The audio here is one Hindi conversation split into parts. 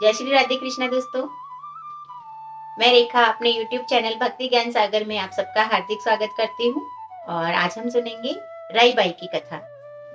जय श्री राधे कृष्णा दोस्तों। मैं रेखा अपने YouTube चैनल भक्ति ज्ञान सागर में आप सबका हार्दिक स्वागत करती हूँ। और आज हम सुनेंगे राई बाई की कथा।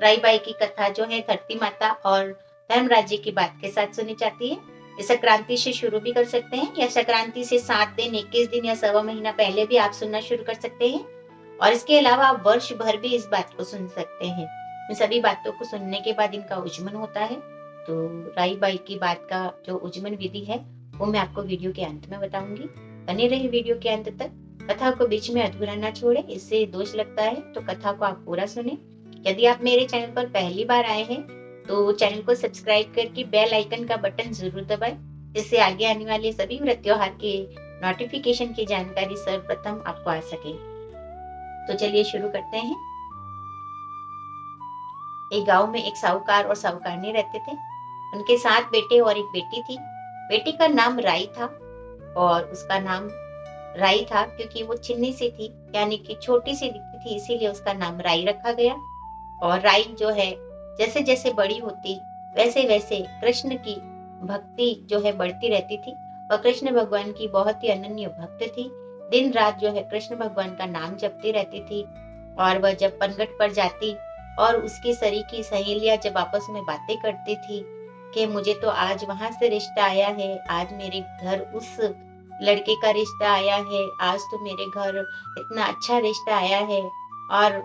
राई बाई की कथा जो है धरती माता और धर्म राज्य की बात के साथ सुनी जाती है। इस संक्रांति से शुरू भी कर सकते हैं या संक्रांति से 7 दिन, 21 दिन या सवा महीना पहले भी आप सुनना शुरू कर सकते हैं। और इसके अलावा आप वर्ष भर भी इस बात को सुन सकते हैं। इन सभी बातों को सुनने के बाद इनका उज्जमन होता है। तो राई बाई की बात का जो उज्जमन विधि है वो मैं आपको वीडियो के अंत में बताऊंगी। बने रहे वीडियो के अंत तक। कथा को बीच में अधूरा ना छोड़े, इससे दोष लगता है। तो कथा को आप पूरा सुने। यदि आप मेरे चैनल पर पहली बार आए हैं तो चैनल को सब्सक्राइब करके बेल आइकन का बटन जरूर दबाएं, जिससे आगे आने वाले सभी व्रत त्योहार के नोटिफिकेशन की जानकारी सर्वप्रथम आपको आ सके। तो चलिए शुरू करते हैं। एक गांव में एक साहूकार और साहूकारनी रहते थे। उनके 7 बेटे और एक बेटी थी। बेटी का नाम राई था और उसका नाम राई था क्योंकि वो चिन्नी सी थी, यानी कि छोटी सी दिखती थी, इसीलिए उसका नाम राई रखा गया। और राई जो है जैसे जैसे बड़ी होती वैसे वैसे कृष्ण की भक्ति जो है बढ़ती रहती थी। और कृष्ण भगवान की बहुत ही अनन्य भक्त थी। दिन रात जो है कृष्ण भगवान का नाम जपती रहती थी। और वह जब पनघट पर जाती और उसकी सरी की सहेलियां जब आपस में बातें करती थी कि मुझे तो आज वहां से रिश्ता आया है, आज मेरे घर उस लड़के का रिश्ता आया है, आज तो मेरे घर इतना अच्छा रिश्ता आया है और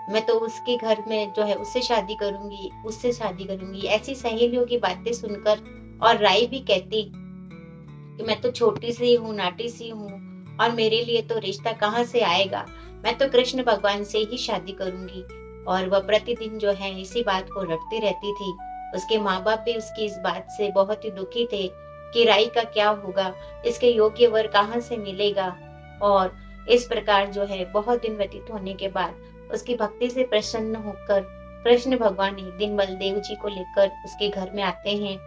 मैं तो उसके घर में जो है उससे शादी करूंगी, उससे शादी करूंगी। ऐसी सहेलियों की बातें सुनकर और राई भी कहती कि मैं तो छोटी सी हूँ, नाटी सी हूँ और मेरे लिए तो रिश्ता कहाँ से आएगा, मैं तो कृष्ण भगवान से ही शादी करूंगी। और वह प्रतिदिन जो है इसी बात को रटती रहती थी। उसके माँ बाप भी उसकी इस बात से बहुत ही दुखी थे कि राई का क्या होगा, इसके योग्य वर कहाँ से मिलेगा। और इस प्रकार जो है बहुत दिन व्यतीत होने के बाद उसकी भक्ति से प्रसन्न होकर कृष्ण भगवान एक दिन बलदेव जी को लेकर उसके घर में आते हैं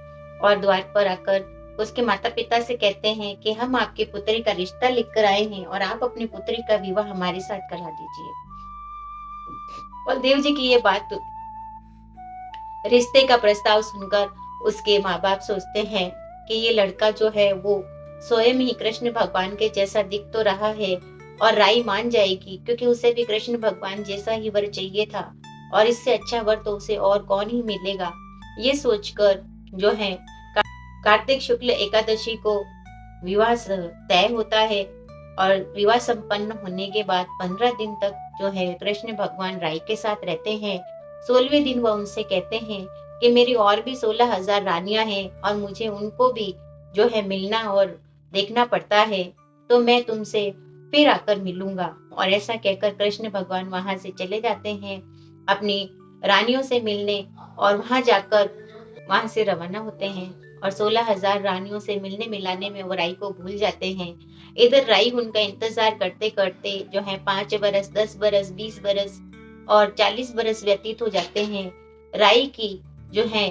और द्वार पर आकर उसके माता पिता से कहते हैं कि हम आपकी पुत्री का रिश्ता लेकर आए हैं और आप अपनी पुत्री का विवाह हमारे साथ करा दीजिए। बलदेव जी की ये बात रिश्ते का प्रस्ताव सुनकर उसके माँ बाप सोचते हैं कि ये लड़का जो है वो स्वयं ही कृष्ण भगवान के जैसा दिख तो रहा है और राई मान जाएगी, क्योंकि उसे भी कृष्ण भगवान जैसा ही वर चाहिए था और इससे अच्छा वर तो उसे और कौन ही मिलेगा। ये सोचकर जो है कार्तिक शुक्ल एकादशी को विवाह तय होता है। और विवाह संपन्न होने के बाद 15 दिन तक जो है कृष्ण भगवान राई के साथ रहते हैं। 16वें दिन वह उनसे कहते हैं कि मेरी और भी 16,000 रानियां हैं और मुझे उनको भी जो है मिलना और देखना पड़ता है, तो मैं तुमसे फिर आकर मिलूंगा। और ऐसा कहकर कृष्ण भगवान वहां से चले जाते हैं अपनी रानियों से मिलने और वहां जाकर वहां से रवाना होते हैं। और 16,000 रानियों से मिलने मिलाने में वो राई को भूल जाते हैं। इधर राई उनका इंतजार करते करते जो है 5 बरस, 10 बरस, 20 बरस और 40 बरस व्यतीत हो जाते हैं। राई की जो है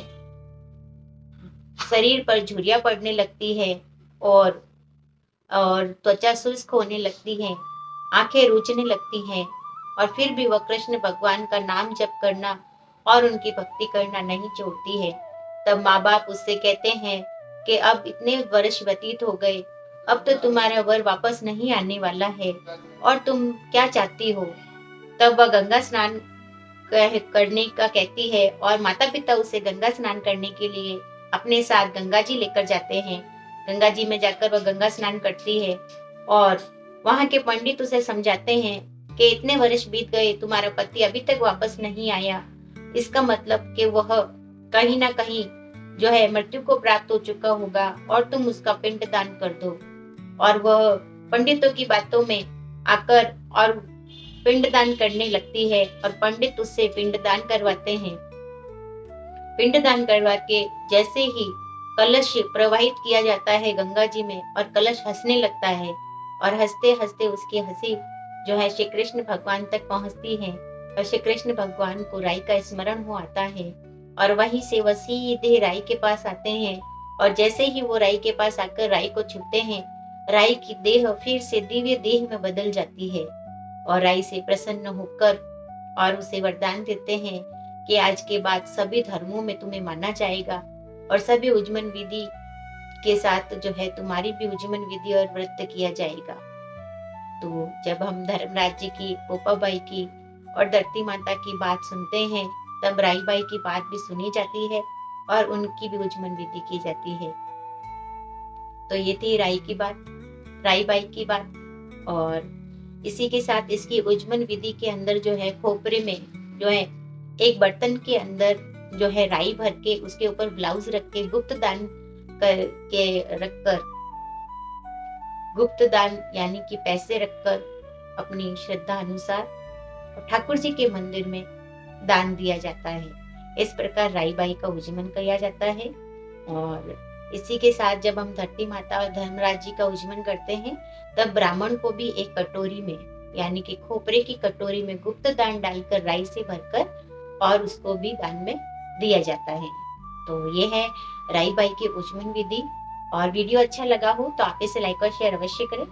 शरीर पर झुर्रियां पड़ने लगती है और त्वचा शुष्क होने लगती है, आंखें रूचने लगती हैं। और फिर भी वह कृष्ण भगवान का नाम जप करना और उनकी भक्ति करना नहीं छोड़ती है। तब माँ बाप उससे कहते हैं कि अब इतने वर्ष व्यतीत हो गए, अब तो तुम्हारा वर वापस नहीं आने वाला है और तुम क्या चाहती हो। तब वह गंगा स्नान करने का कहती है और माता पिता उसे गंगा स्नान करने के लिए अपने साथ गंगा जी लेकर जाते हैं। गंगा जी में जाकर वह गंगा स्नान करती है और वहां के पंडित उसे समझाते हैं कि इतने वर्ष बीत गए, तुम्हारा पति अभी तक वापस नहीं आया, इसका मतलब कि वह कहीं ना कहीं जो है मृत्यु को प्राप्त हो चुका होगा और तुम उसका पिंड दान कर दो। और वह पंडितों की बातों में आकर और पिंडदान करने लगती है और पंडित उससे पिंडदान करवाते हैं। पिंडदान करवा के जैसे ही कलश प्रवाहित किया जाता है गंगा जी में और कलश हंसने लगता है और हंसते हंसते उसकी हंसी जो है श्री कृष्ण भगवान तक पहुंचती है और श्री कृष्ण भगवान को राई का स्मरण हो आता है। और वहीं से वह सीधे राई के पास आते हैं और जैसे ही वो राई के पास आकर राई को छूते हैं, राई की देह फिर से दिव्य देह में बदल जाती है। और राई से प्रसन्न होकर और उसे वरदान देते हैं कि आज के बाद सभी धर्मों में तुम्हें माना जाएगा और सभी उज्जमन विधि के साथ जो है तुम्हारी भी उज्जमन विधि और व्रत किया जाएगा। तो जब हम धर्मराज जी की, पोपाबाई की और धरती माता की बात सुनते हैं, तब राई बाई की बात भी सुनी जाती है और उनकी भी उज्जमन विधि की जाती है। तो ये थी राई की बात, राई बाई की बात। और इसी के साथ इसकी उज्जमन विधि के अंदर जो है खोपरे में जो है एक बर्तन के अंदर जो है राई भर के उसके ऊपर ब्लाउज रख के गुप्त दान करके रखकर, गुप्त दान यानी कि पैसे रखकर अपनी श्रद्धा अनुसार ठाकुर जी के मंदिर में दान दिया जाता है। इस प्रकार राई बाई का उज्जमन किया जाता है। और इसी के साथ जब हम धरती माता और धर्मराज जी का उज्जमन करते हैं, तब ब्राह्मण को भी एक कटोरी में यानी कि खोपरे की कटोरी में गुप्त दान डालकर राई से भरकर और उसको भी दान में दिया जाता है। तो ये है राई बाई की उज्जमन विधि। और वीडियो अच्छा लगा हो तो आप इसे लाइक और शेयर अवश्य करें।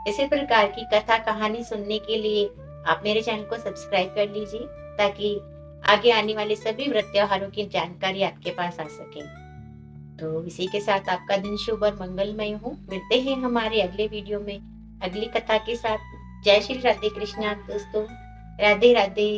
इसी प्रकार की कथा कहानी सुनने के लिए आप मेरे चैनल को सब्सक्राइब कर लीजिए, ताकि आगे आने वाले सभी व्रत त्योहारों की जानकारी आपके पास आ सके। तो इसी के साथ आपका दिन शुभ और मंगलमय हो। मिलते हैं हमारे अगले वीडियो में अगली कथा के साथ। जय श्री राधे कृष्णा दोस्तों, राधे राधे।